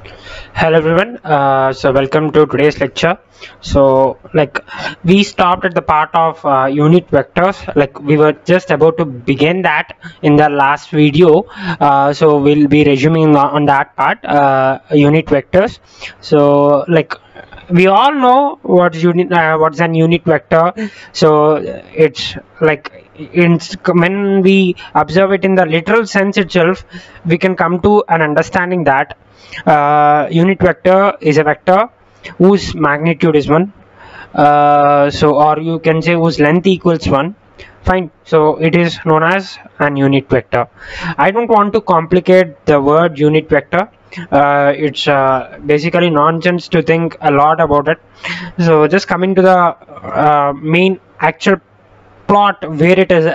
Hello everyone. So welcome to today's lecture. So we stopped at the part of unit vectors. Like we were just about to begin that in the last video. So we'll be resuming on that part, unit vectors. So we all know what's an unit vector. So it's when we observe it in the literal sense itself, we can come to an understanding that unit vector is a vector whose magnitude is 1, or you can say whose length equals 1. Fine, so it is known as an unit vector. I don't want to complicate the word unit vector. It's basically nonsense to think a lot about it. So just coming to the main actual plot where it is,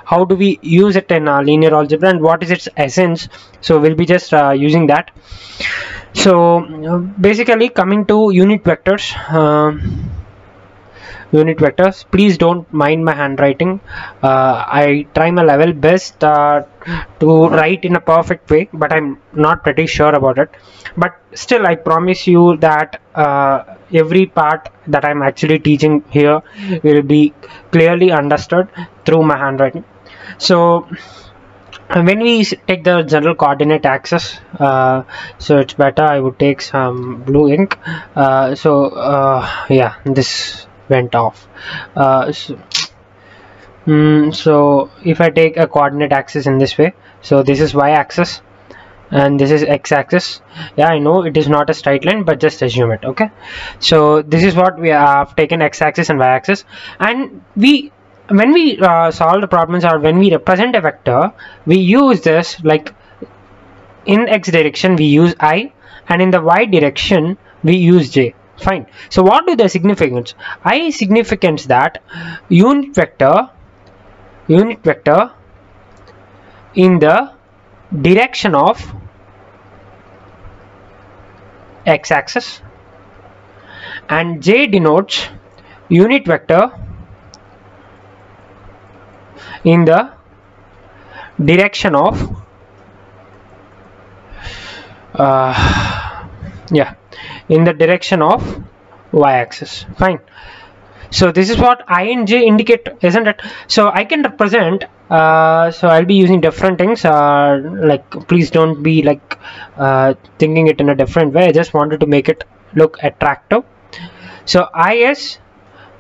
how do we use it in linear algebra and what is its essence. So we'll be just using that. So basically coming to unit vectors, please don't mind my handwriting. I try my level best to write in a perfect way, but I'm not pretty sure about it. But still I promise you that every part that I'm actually teaching here will be clearly understood through my handwriting. So when we take the general coordinate axis, so it's better I would take some blue ink. Yeah, this went off. So if I take a coordinate axis in this way, so this is y-axis and this is x-axis. Yeah, I know it is not a straight line, but just assume it. Okay, so this is what we have taken, x-axis and y-axis, and when we solve the problems or when we represent a vector, we use this, like in x direction we use I, and in the y direction we use j. Fine, so what do the significance? I significance that unit vector in the direction of x-axis, and j denotes unit vector in the direction of in the direction of y-axis. Fine, so this is what I and j indicate, isn't it? So I can represent, so I'll be using different things, please don't be thinking it in a different way. I just wanted to make it look attractive. So I is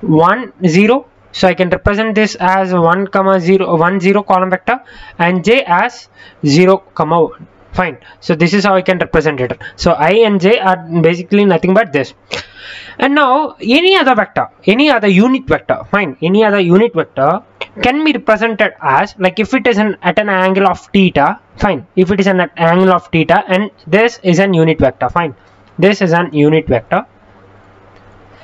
1 0, so I can represent this as 1 0 1 0 column vector, and j as 0 1. Fine, so this is how I can represent it. So I and j are basically nothing but this. And now any other vector, any other unit vector, fine, any other unit vector can be represented as, like, if it is at an angle of theta, fine, if it is an angle of theta, and this is an unit vector, fine, this is an unit vector.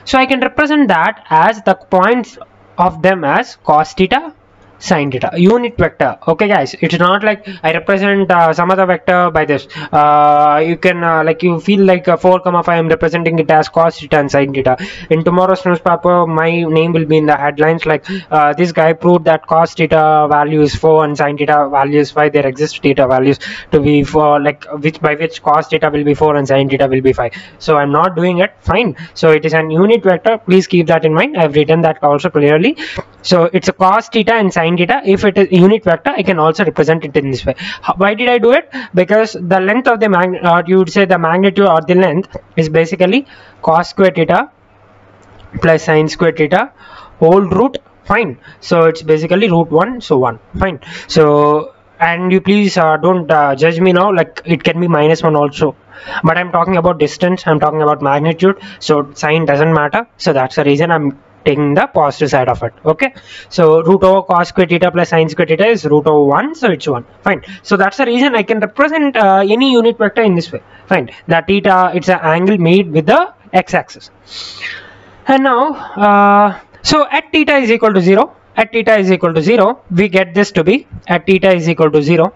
So I can represent that as the points of them as cos theta, sin theta, unit vector. Okay guys, it's not like I represent some other vector by this. You can you feel like 4 5 I'm representing it as cos theta and sin theta. In tomorrow's newspaper my name will be in the headlines, like this guy proved that cos theta value is 4 and sin theta value is 5. There exist theta values to be 4, by which cos theta will be 4 and sin theta will be 5. So I'm not doing it. Fine, so it is an unit vector, please keep that in mind. I've written that also clearly. So it's a cos theta and sin theta. If it is unit vector, I can also represent it in this way. Why did I do it? Because the length of the you would say the magnitude or the length is basically cos square theta plus sin square theta whole root. Fine, so it's basically root 1, so 1. Fine, so, and you please don't judge me now, like it can be -1 also, but I'm talking about distance, I'm talking about magnitude, so sign doesn't matter. So that's the reason I'm taking the positive side of it. Okay, so root over cos square theta plus sin square theta is root over 1, so it's 1. Fine, so that's the reason I can represent any unit vector in this way. Fine, that theta, it's an angle made with the x-axis. And now so at theta is equal to 0, at theta is equal to 0, we get this to be, at theta is equal to 0,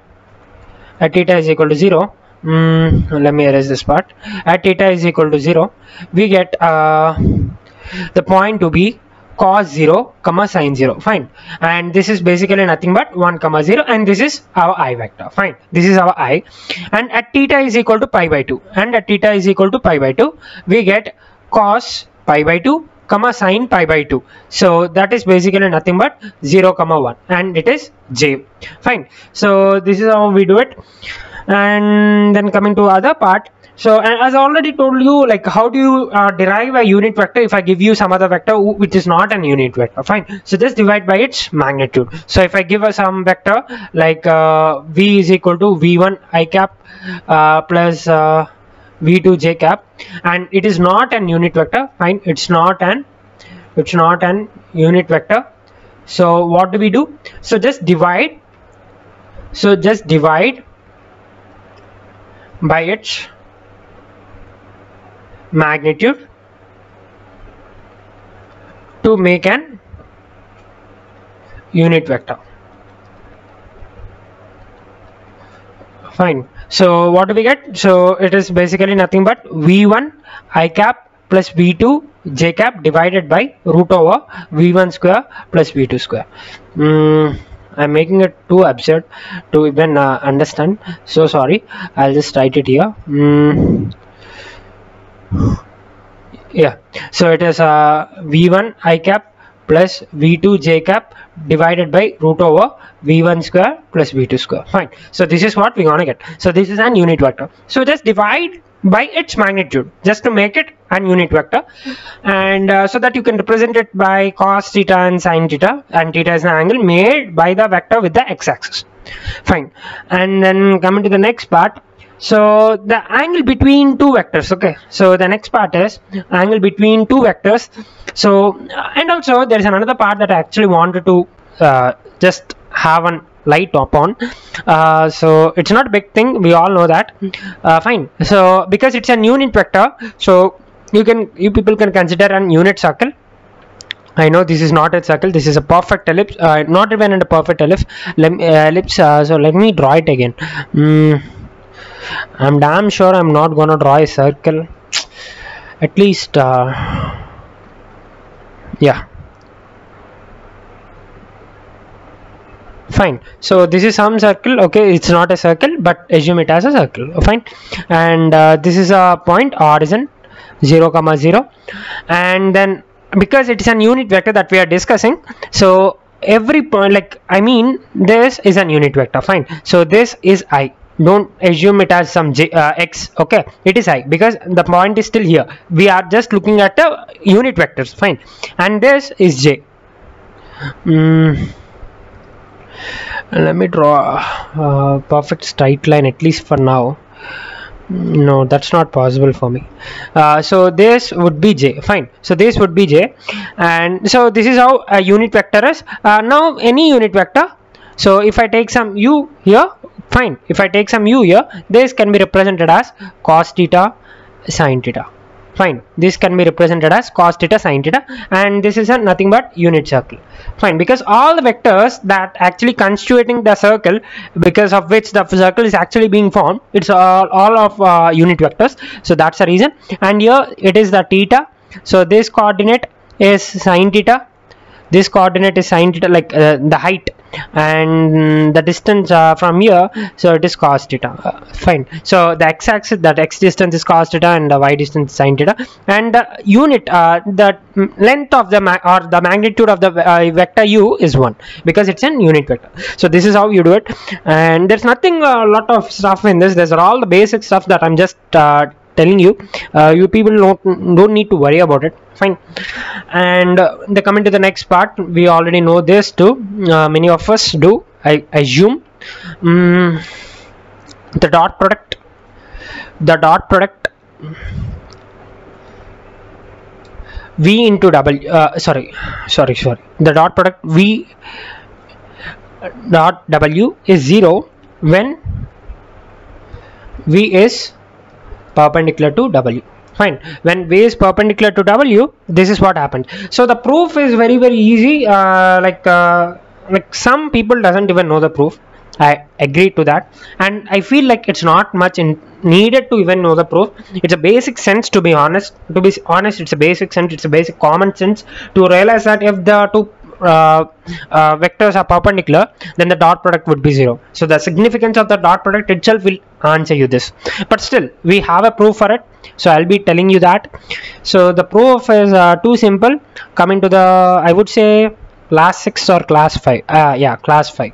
at theta is equal to 0, let me erase this part. At theta is equal to 0, we get the point to be cos 0 comma sin 0. Fine. And this is basically nothing but 1 comma 0, and this is our I vector. Fine. This is our I, and at theta is equal to pi by 2, and at theta is equal to pi by 2, we get cos pi by 2 comma sin pi by 2. So that is basically nothing but 0 comma 1, and it is j. Fine. So this is how we do it. And then coming to other part, so as I already told you, like how do you derive a unit vector if I give you some other vector which is not an unit vector. Fine. So just divide by its magnitude. So if I give some vector like v is equal to v1 I cap plus v2 j cap, and it is not an unit vector. Fine. It's not an unit vector. So what do we do? So just divide. So just divide by its magnitude to make an unit vector. Fine. So what do we get? So it is basically nothing but v1 I cap plus v2 j cap divided by root over v1 square plus v2 square. I'm making it too absurd to even understand, so sorry. I'll just write it here. Yeah, so it is v1 I cap plus v2 j cap divided by root over v1 square plus v2 square. Fine. So this is what we're gonna get. So this is an unit vector. So just divide by its magnitude just to make it an unit vector, and so that you can represent it by cos theta and sin theta, and theta is an angle made by the vector with the x-axis. Fine. And then coming to the next part, so the angle between two vectors. Okay, so the next part is angle between two vectors. So and also there is another part that I actually wanted to just have an light upon. So it's not a big thing, we all know that. Fine. So because it's a unit vector, so you people can consider an unit circle. I know this is not a circle, this is a perfect ellipse, not even a perfect ellipse. So let me draw it again. I'm damn sure I'm not gonna draw a circle, at least yeah. Fine. So this is some circle. Okay, it's not a circle, but assume it as a circle. Fine. And this is a point origin 0 comma 0, and then because it is an unit vector that we are discussing, so every point, like I mean this is an unit vector. Fine. So this is I. Don't assume it as some j, x. Okay, it is I because the point is still here. We are just looking at the unit vectors. Fine. And this is j. Let me draw a perfect straight line, at least for now. No, that's not possible for me. So this would be j. Fine. So this would be j, and so this is how a unit vector is. Now any unit vector, so if I take some u here, fine. If I take some u here, this can be represented as cos theta sin theta. Fine. This can be represented as cos theta sin theta, and this is a nothing but unit circle. Fine. Because all the vectors that actually constituting the circle, because of which the circle is actually being formed, it's all of unit vectors. So that's the reason. And here it is the theta. So this coordinate is sin theta. This coordinate is sin theta, like the height, and the distance from here, so it is cos theta. Fine. So the x-axis, that x distance is cos theta, and the y distance is sin theta, and the unit, the length of the or the magnitude of the vector u is 1 because it's an unit vector. So this is how you do it, and there's nothing a lot of stuff in this. There's all the basic stuff that I'm just telling you. You people don't need to worry about it. Fine. And coming to the next part, we already know this too. Many of us do, I assume. The dot product v into w, sorry, the dot product v dot w is 0 when v is perpendicular to w. Fine. When v is perpendicular to w, this is what happens. So the proof is very easy. Like some people doesn't even know the proof. I agree to that, and I feel like it's not much needed to even know the proof. It's a basic sense, to be honest. It's a basic sense. It's a basic common sense to realize that if the two vectors are perpendicular, then the dot product would be 0. So the significance of the dot product itself will answer you this. But still, we have a proof for it, so I'll be telling you that. So the proof is too simple. Coming to the, I would say, class 6 or class 5. Class 5.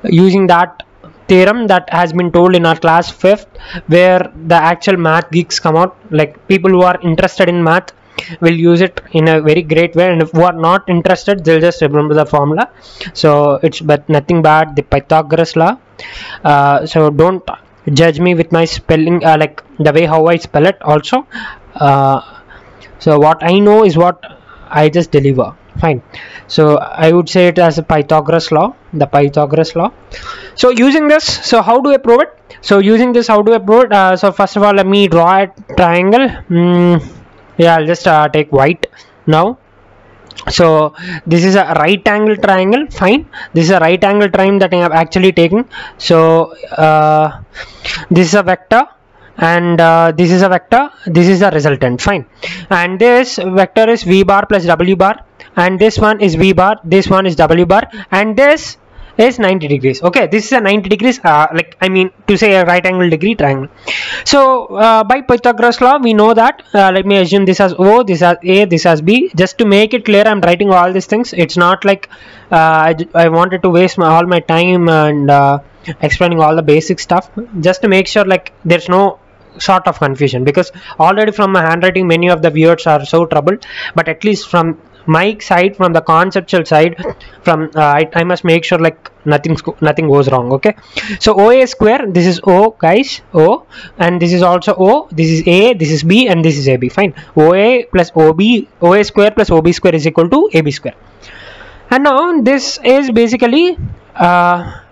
Using that theorem that has been told in our class 5th, where the actual math geeks come out, like people who are interested in math will use it in a very great way, and if who are not interested, they'll just remember the formula. So it's but nothing but the Pythagoras law. So don't judge me with my spelling, like the way how I spell it also. So what I know is what I just deliver. Fine. So I would say it as a Pythagoras law, the Pythagoras law. So using this, so how do I prove it? So using this, how do I prove it? So first of all, let me draw a triangle. Yeah, I'll just take white now. So this is a right angle triangle. Fine, this is a right angle triangle that I have actually taken. So this is a vector, and this is a vector, this is the resultant. Fine, and this vector is v bar plus w bar, and this one is v bar, this one is w bar, and this is 90 degrees. Okay, this is a 90 degrees, like I mean to say a right angle degree triangle. So by Pythagoras law, we know that, let me assume this as O, this as A, this as B. Just to make it clear, I'm writing all these things. It's not like I wanted to waste all my time and explaining all the basic stuff, just to make sure like there's no sort of confusion, because already from my handwriting many of the viewers are so troubled. But at least from my side, from the conceptual side, from I must make sure like nothing goes wrong. Okay, so OA square, this is O, guys, O, and this is also O, this is A, this is B, and this is AB. Fine, OA plus OB, OA square plus OB square is equal to AB square. And now this is basically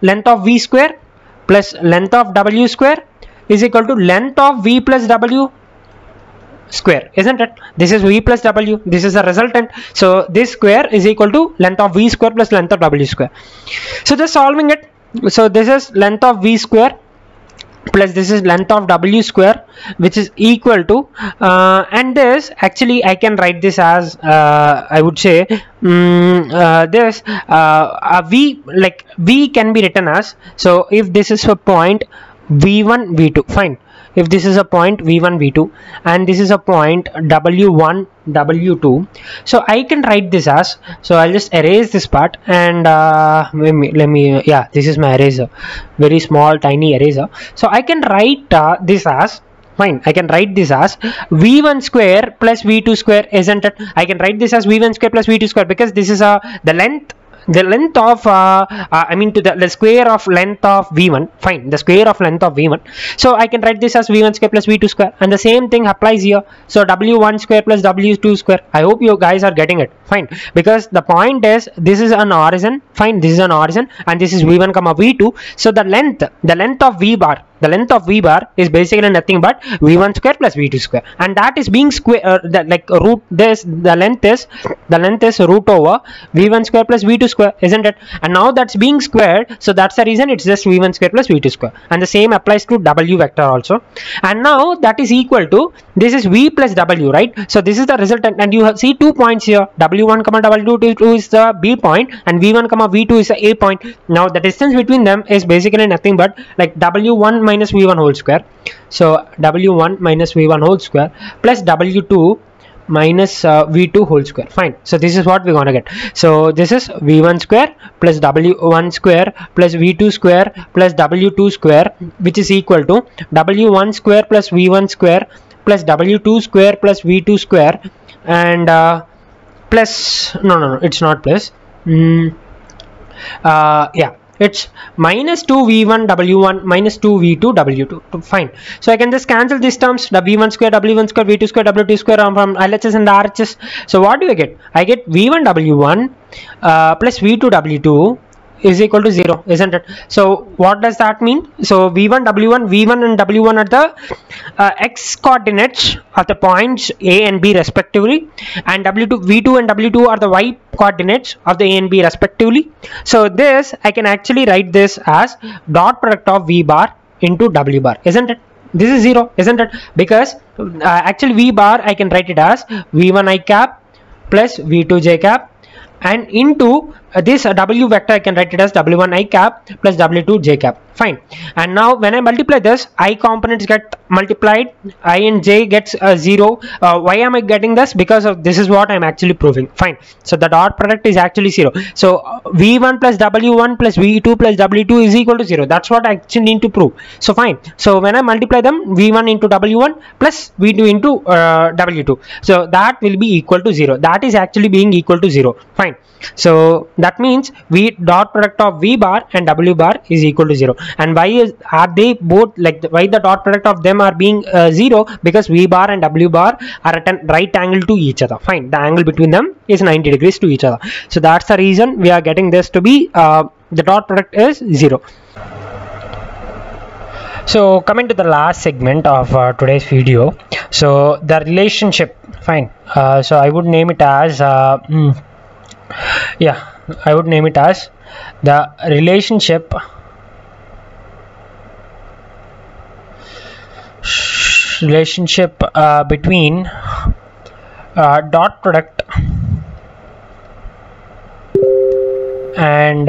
length of V square plus length of W square is equal to length of V plus W square, isn't it? This is V plus W, this is the resultant. So this square is equal to length of V square plus length of W square. So just solving it, so this is length of V square plus this is length of W square, which is equal to and this actually I can write this as I would say this V, like V can be written as, so if this is a point V1 V2, fine, if this is a point V1 V2 and this is a point W1 W2, so I can write this as, so I'll just erase this part and let me yeah, this is my eraser, very small tiny eraser. So I can write this as, fine, I can write this as V1 square plus V2 square, isn't it? I can write this as V1 square plus V2 square because this is the length of I mean to the square of length of V1, fine, the square of length of V1. So I can write this as V1 square plus V2 square, and the same thing applies here. So W1 square plus W2 square. I hope you guys are getting it, fine, because the point is this is an origin, fine, this is an origin and this is V1 comma V2. So the length of V bar, the length of V bar is basically nothing but V1 square plus V2 square, and that is being square like root this, the length is root over V1 square plus V2 square, isn't it? And now that's being squared, so that's the reason it's just V1 square plus V2 square, and the same applies to W vector also. And now that is equal to, this is V plus W, right? So this is the resultant, and you see 2 points here, W1 comma W2 is the B point and V1 comma V2 is the A point. Now the distance between them is basically nothing but like W1 minus V1 whole square. So W1 minus V1 whole square plus W2 minus V2 whole square, fine. So this is what we're gonna get. So this is V1 square plus W1 square plus V2 square plus W2 square, which is equal to W1 square plus V1 square plus W2 square plus V2 square, and plus no, it's not plus, yeah, it's minus 2V1 W1 minus 2V2 W2, fine. So I can just cancel these terms, W1 square W1 square V2 square W2 square from LHS and RHS. So what do I get? I get V1 W1 plus V2 W2 is equal to 0, isn't it? So what does that mean? So v1 and w1 are the x coordinates of the points a and b respectively, and v2 and w2 are the y coordinates of the a and b respectively. So this I can actually write this as dot product of v bar into w bar, isn't it? This is 0, isn't it? Because actually v bar I can write it as v1 I cap plus v2 j cap, and into this w vector I can write it as w1 I cap plus w2 j cap. Fine. And now when I multiply this, I components get multiplied, I and j gets 0. Why am I getting this? Because of this is what I'm actually proving. Fine. So the dot product is actually 0. So v1 plus w1 plus v2 plus w2 is equal to 0. That's what I actually need to prove. So fine. So when I multiply them, v1 into w1 plus v2 into w2, so that will be equal to 0. That is actually being equal to 0. Fine. So that means v dot product of v bar and w bar is equal to 0. And why are they both like why the dot product of them are being 0? Because v bar and w bar are at a right angle to each other. Fine. The angle between them is 90 degrees to each other. So that's the reason we are getting this to be the dot product is 0. So coming to the last segment of today's video, so the relationship. Fine. So I would name it as I would name it as the relationship between dot product and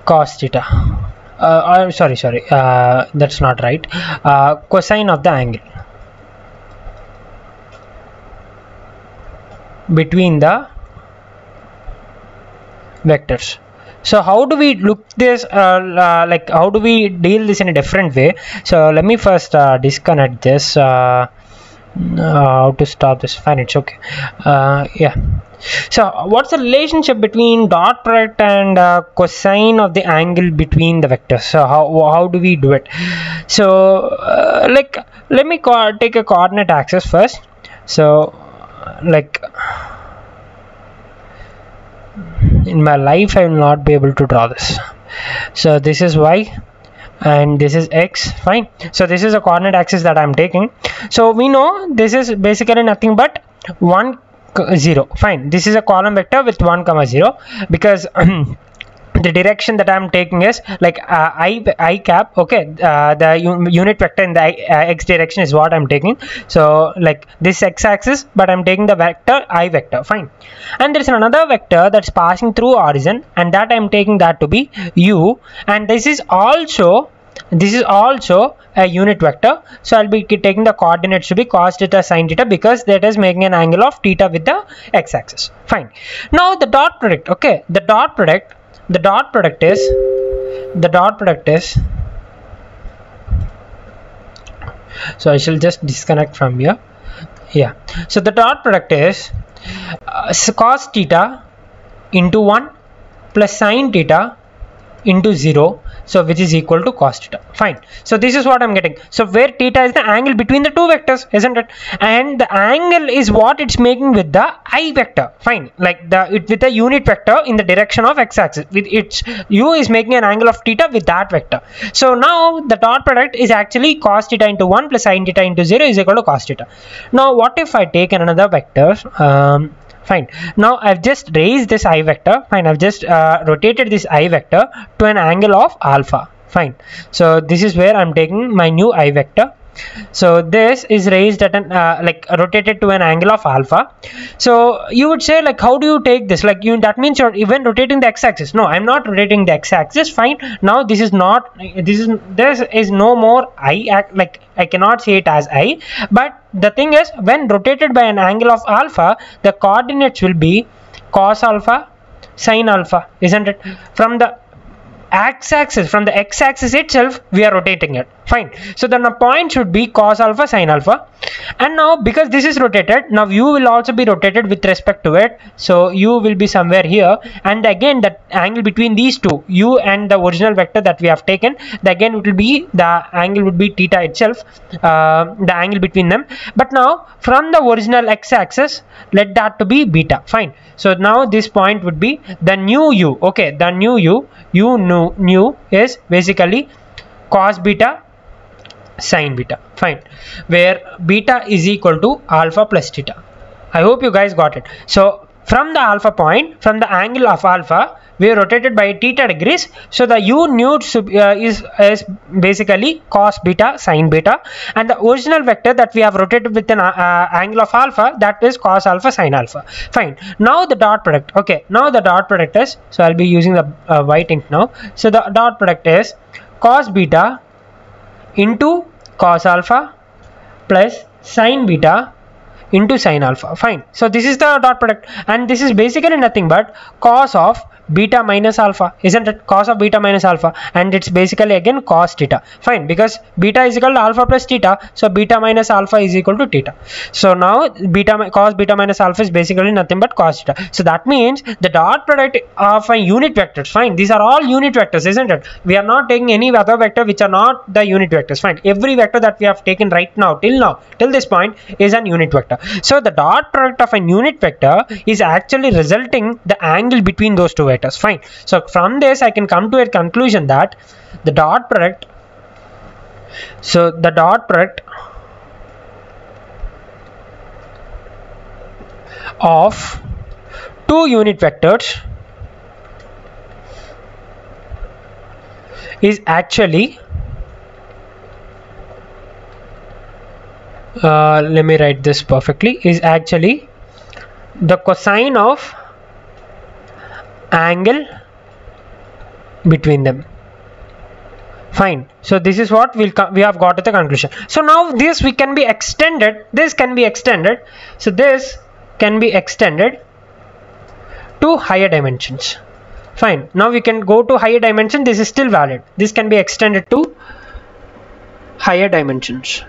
cos theta. Sorry, that's not right. Cosine of the angle between the vectors. So how do we look this like how do we deal this in a different way? So let me first disconnect this. How to stop this? Fine, it's okay. Yeah. So what's the relationship between dot product and cosine of the angle between the vectors? So how do we do it? So like let me take a coordinate axis first. So like in my life I will not be able to draw this. So this is y and this is x. Fine. So this is a coordinate axis that I'm taking. So we know this is basically nothing but 1 0. Fine. This is a column vector with 1 0 because the direction that I'm taking is like I cap. Okay, the unit vector in the x direction is what I'm taking. So like this x-axis, but I'm taking the vector I vector. Fine. And there is another vector that's passing through origin, and that I'm taking that to be u. And this is also a unit vector. So I'll be taking the coordinates to be cos theta sin theta because that is making an angle of theta with the x-axis. Fine. Now the dot product. Okay, the dot product is so I shall just disconnect from here. Yeah, so the dot product is cos theta into 1 plus sin theta into 0, so which is equal to cos theta. Fine. So this is what I'm getting. So where theta is the angle between the two vectors, isn't it? And the angle is what it's making with the I vector. Fine. Like with the unit vector in the direction of x-axis. With its u is making an angle of theta with that vector. So now the dot product is actually cos theta into 1 plus sin theta into 0 is equal to cos theta. Now what if I take another vector? Fine. Now I've just raised this I vector. Fine. I've just rotated this I vector to an angle of alpha. Fine. So this is where I'm taking my new I vector. So this is raised at an like rotated to an angle of alpha. So you would say like how do you take this? Like that means you're even rotating the x-axis. No, I'm not rotating the x-axis. Fine. Now this is no more I, like I cannot say it as I, but the thing is when rotated by an angle of alpha, the coordinates will be cos alpha, sin alpha, isn't it? From the x-axis itself we are rotating it. Fine. So then the point should be cos alpha sin alpha. And now because this is rotated, now u will also be rotated with respect to it. So u will be somewhere here, and again that angle between these two, u and the original vector that we have taken, again it will be the angle would be theta itself, the angle between them. But now from the original x-axis, let that to be beta. Fine. So now this point would be the new u. Okay, the new u new is basically cos beta sin beta. Fine, where beta is equal to alpha plus theta. I hope you guys got it. So from the alpha point, from the angle of alpha, we are rotated by theta degrees. So the u nu is basically cos beta sin beta, and the original vector that we have rotated with an angle of alpha, that is cos alpha sin alpha. Fine. Now the dot product. Okay, now the dot product is, so I'll be using the white ink now. So the dot product is cos beta into cos alpha plus sin beta into sin alpha. Fine. So this is the dot product, and this is basically nothing but cos of beta minus alpha, isn't it? Cos of beta minus alpha, and it's basically again cos theta. Fine, because beta is equal to alpha plus theta, so beta minus alpha is equal to theta. So now cos beta minus alpha is basically nothing but cos theta. So that means the dot product of a unit vectors. Fine, these are all unit vectors, isn't it? We are not taking any other vector which are not the unit vectors. Fine, every vector that we have taken right now till this point is an unit vector. So the dot product of a unit vector is actually resulting the angle between those two vectors. Fine. So from this I can come to a conclusion that the dot product, so the dot product of two unit vectors is actually let me write this perfectly, is actually the cosine of angle between them. Fine. So this is what we have got to the conclusion. So now this can be extended, this can be extended, so this can be extended to higher dimensions. Fine. Now we can go to higher dimension. This is still valid. This can be extended to higher dimensions.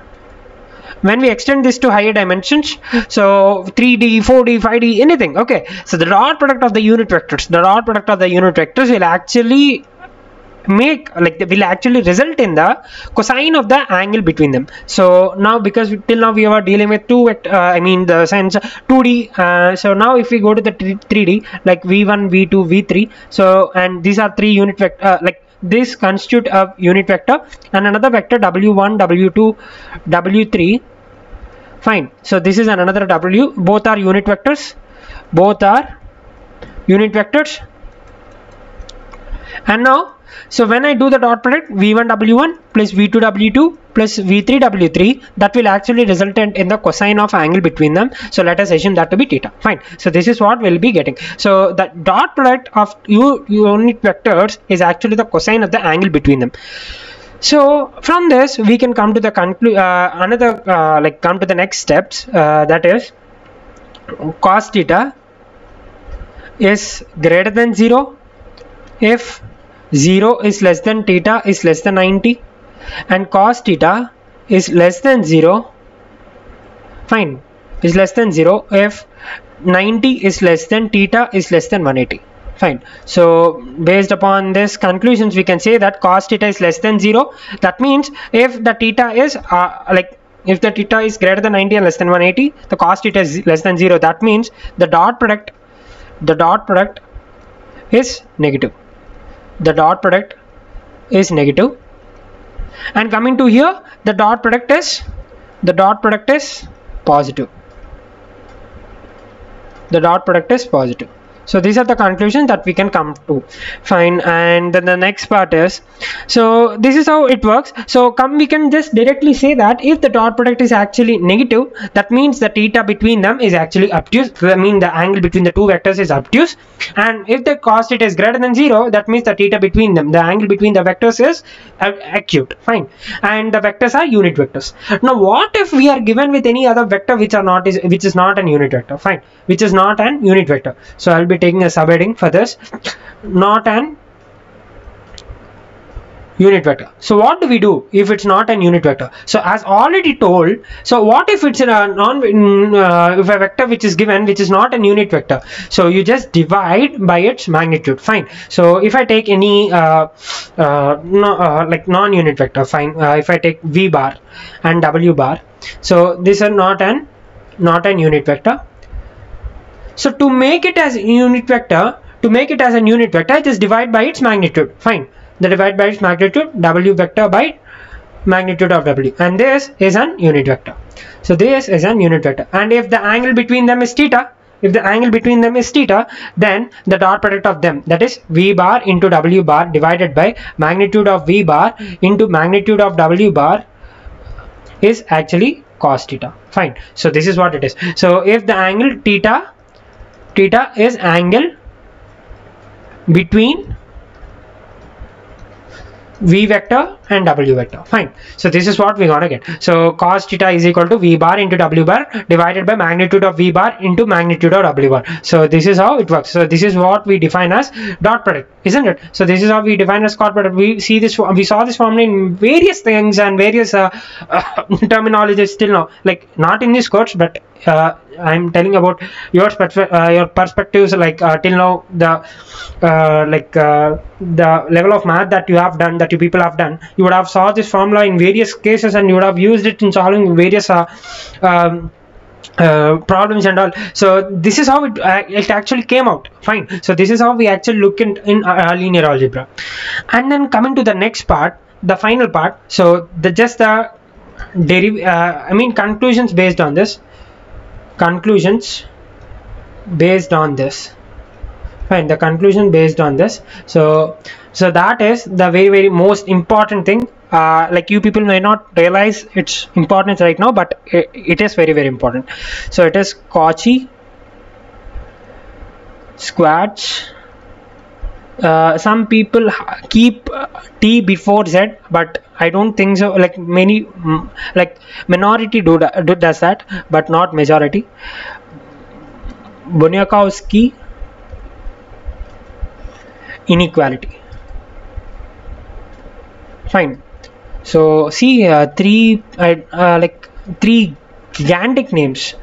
When we extend this to higher dimensions, so 3D, 4D, 5D, anything. Okay, so the dot product of the unit vectors, will actually result in the cosine of the angle between them. So now, because till now we were dealing with the sense 2D, so now if we go to the 3D, like v1, v2, v3, so, and these are three unit vector, this constitute a unit vector, and another vector w1, w2, w3. Fine. So this is another w. Both are unit vectors. And now, so when I do the dot product, v1 w1 plus v2 w2 plus v3 w3, that will actually result in the cosine of angle between them. So let us assume that to be theta. Fine. So this is what we'll be getting. So the dot product of unit vectors is actually the cosine of the angle between them. So from this we can come to the come to the next steps, that is cos theta is greater than 0 if 0 is less than theta is less than 90, and cos theta is less than 0, fine, is less than 0 if 90 is less than theta is less than 180. Fine. So based upon this conclusions, we can say that cos theta is less than 0. That means if the theta is if the theta is greater than 90 and less than 180, the cos theta is less than 0. That means the dot product is negative. The dot product is negative. And coming to here, the dot product is positive. The dot product is positive. So these are the conclusions that we can come to. Fine. And then the next part is, so this is how it works. So we can just directly say that if the dot product is actually negative, that means the theta between them is actually obtuse. I mean the angle between the two vectors is obtuse. And if the cos theta is greater than 0, that means the theta between them, the angle between the vectors is acute. Fine. And the vectors are unit vectors. Now what if we are given with any other vector which is not an unit vector? Fine. Which is not an unit vector. So I'll be taking a subheading for this, not an unit vector. So what do we do if it's not an unit vector? So as already told, so what if it's a if a vector which is given which is not an unit vector? So you just divide by its magnitude. Fine. So if I take any like non-unit vector, fine. If I take v bar and w bar, so these are not an unit vector. So to make it as a unit vector, I just divide by its magnitude. Fine. The divide by its magnitude, w vector by magnitude of w, and this is an unit vector. So this is an unit vector, and if the angle between them is theta, then the dot product of them, that is v bar into w bar divided by magnitude of v bar into magnitude of w bar, is actually cos theta. Fine. So this is what it is. So if the angle theta is angle between v vector and w vector. Fine. So this is what we're gonna get. So cos theta is equal to v bar into w bar divided by magnitude of v bar into magnitude of w bar. So this is how it works. So this is what we define as dot product, isn't it? So this is how we define as dot product. We saw this formula in various things and various terminologies till now, like not in this course, but I'm telling about your perspectives, like till now, the level of math that you have done, that you people have done, you would have saw this formula in various cases and you would have used it in solving various problems and all. So this is how it actually came out. Fine. So this is how we actually look in linear algebra. And then coming to the next part, the final part. So conclusions based on this. Fine. The conclusion based on this. So that is the very most important thing. Like you people may not realize its importance right now, but it is very important. So it is Cauchy squares. Some people keep t before z, but I don't think so. Like minority does that, but not majority. Bunyakovsky inequality. Fine. So see, three gigantic names: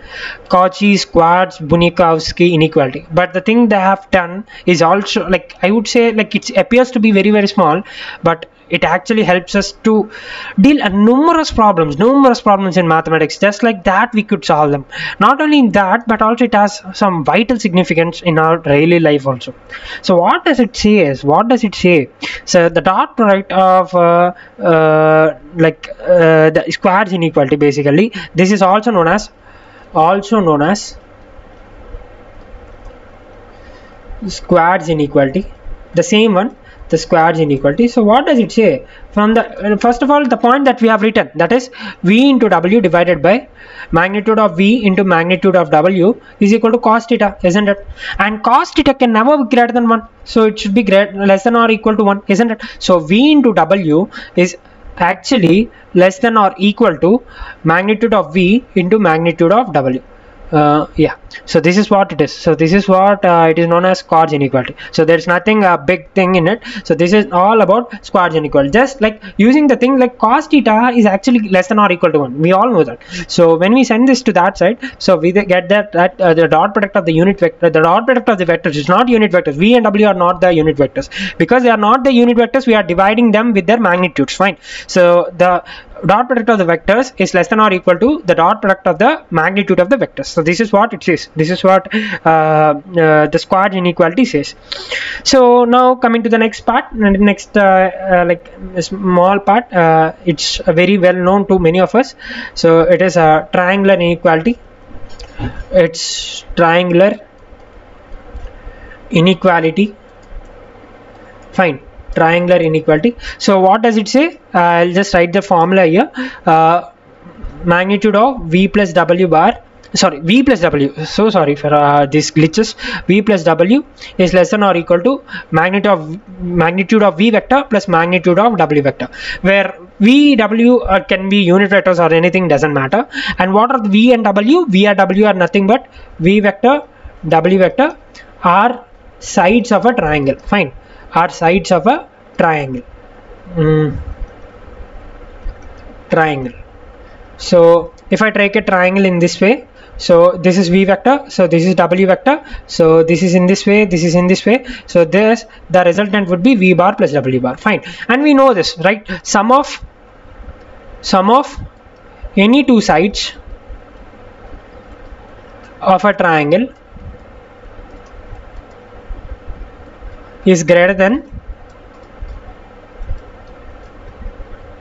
Cauchy, Squares, Bunyakovsky inequality. But the thing they have done is also, like, I would say, like, it appears to be very small, but it actually helps us to deal numerous problems in mathematics. Just like that, we could solve them. Not only in that, but also it has some vital significance in our daily life also. So what does it say? So the dot product of the squares inequality, basically this is also known as squares inequality, the same one, the squares inequality. So what does it say? From the first of all, the point that we have written, that is v into w divided by magnitude of v into magnitude of w is equal to cos theta, isn't it? And cos theta can never be greater than 1, so it should be less than or equal to 1, isn't it? So v into w is actually less than or equal to magnitude of v into magnitude of w. Yeah, so this is what it is. So this is what it is known as squares inequality. So there's nothing big thing in it. So this is all about squares inequality, just like using the thing like cos theta is actually less than or equal to 1. We all know that. So when we send this to that side, so we get that the dot product of the unit vector, the dot product of the vectors is not unit vectors. V and w are not the unit vectors. Because they are not the unit vectors, we are dividing them with their magnitudes. Fine. So the dot product of the vectors is less than or equal to the dot product of the magnitude of the vectors. So this is what it says. This is what the squares inequality says. So now coming to the next part, and next like a small part, it's very well known to many of us. So it is a triangular inequality. It's triangular inequality. Fine. Triangular inequality. So what does it say? I'll just write the formula here. Magnitude of v plus w bar, v plus w, so sorry for these glitches. V plus w is less than or equal to magnitude of v vector plus magnitude of w vector, where v, w can be unit vectors or anything, doesn't matter. And what are the v and w? V and w are nothing but v vector, w vector are sides of a triangle. Fine. Are sides of a triangle. triangle. So if I take a triangle in this way, so this is v vector, so this is w vector, so this is in this way, this is in this way, so this, the resultant would be v bar plus w bar. Fine. And we know this, right? Sum of any two sides of a triangle is greater than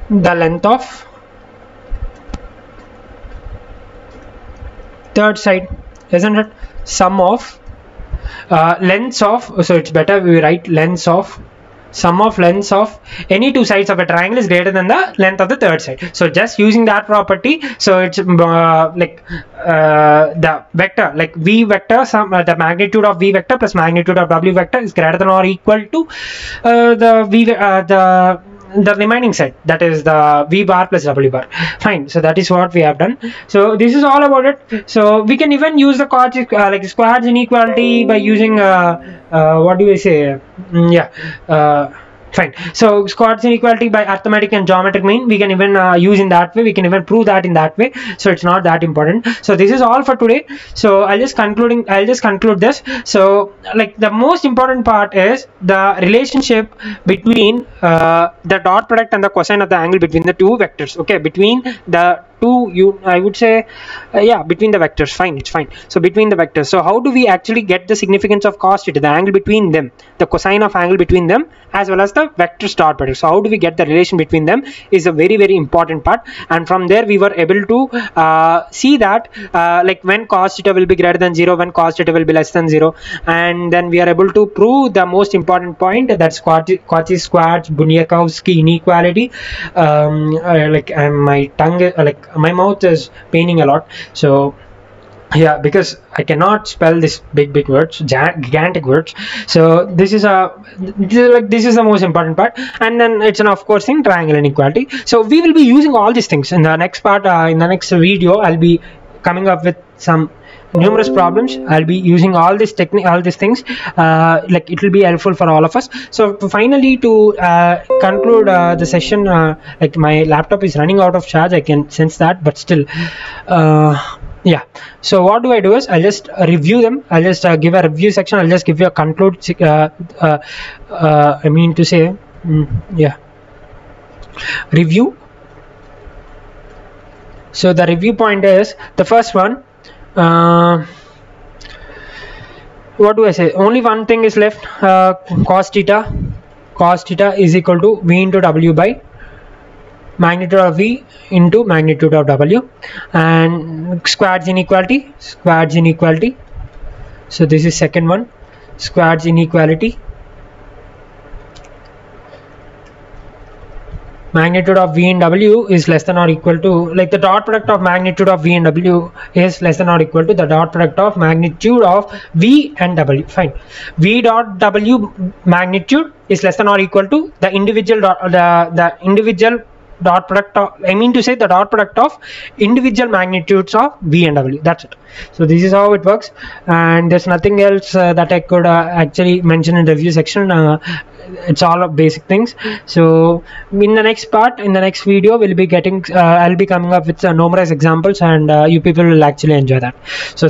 the length of third side, isn't it? Sum of lengths of, so it's better we write lengths of, sum of lengths of any two sides of a triangle is greater than the length of the third side. So just using that property, so it's the vector, like v vector, the magnitude of v vector plus magnitude of w vector is greater than or equal to the remaining set, that is the v bar plus w bar. Fine. So that is what we have done. So this is all about it. So we can even use the like squares inequality by using what do we say, fine. So squares inequality by arithmetic and geometric mean we can even use in that way, we can even prove that in that way, so it's not that important. So this is all for today. So I'll just conclude this. So like the most important part is the relationship between the dot product and the cosine of the angle between the two vectors. Okay, between the two, I would say between the vectors. Fine, it's fine. So between the vectors, so how do we actually get the significance of cos theta, the angle between them, the cosine of angle between them, as well as the vector dot product? So how do we get the relation between them is a very important part, and from there we were able to see that like when cos theta will be greater than 0, when cos theta will be less than 0, and then we are able to prove the most important point, that's Cauchy-Schwarz-Bunyakovsky inequality. My tongue my mouth is paining a lot, so yeah, because I cannot spell this big words, gigantic words. So this is the most important part, and then it's an of course thing, triangle inequality. So we will be using all these things in the next part. In the next video I'll be coming up with some numerous problems. I'll be using all these things, like it will be helpful for all of us. So finally, to conclude the session, like my laptop is running out of charge, I can sense that, but still yeah. So what do I do is I'll just review them. I'll just give a review section. I'll just give you a conclude I mean to say review. So the review point is the first one. What do I say? Only one thing is left. Cos theta is equal to v into w by magnitude of v into magnitude of w, and Schwarz inequality. So this is second one, Schwarz inequality. Magnitude of v and w is less than or equal to, like the dot product of magnitude of v and w is less than or equal to the dot product of magnitude of v and w. Fine. V dot w magnitude is less than or equal to the individual dot product of, I mean to say the dot product of individual magnitudes of v and w. That's it. So this is how it works, and there's nothing else that I could actually mention in the review section. It's all of basic things. So in the next part, in the next video, we'll be getting I'll be coming up with numerous examples, and you people will actually enjoy that. So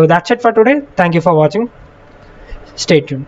that's it for today. Thank you for watching. Stay tuned.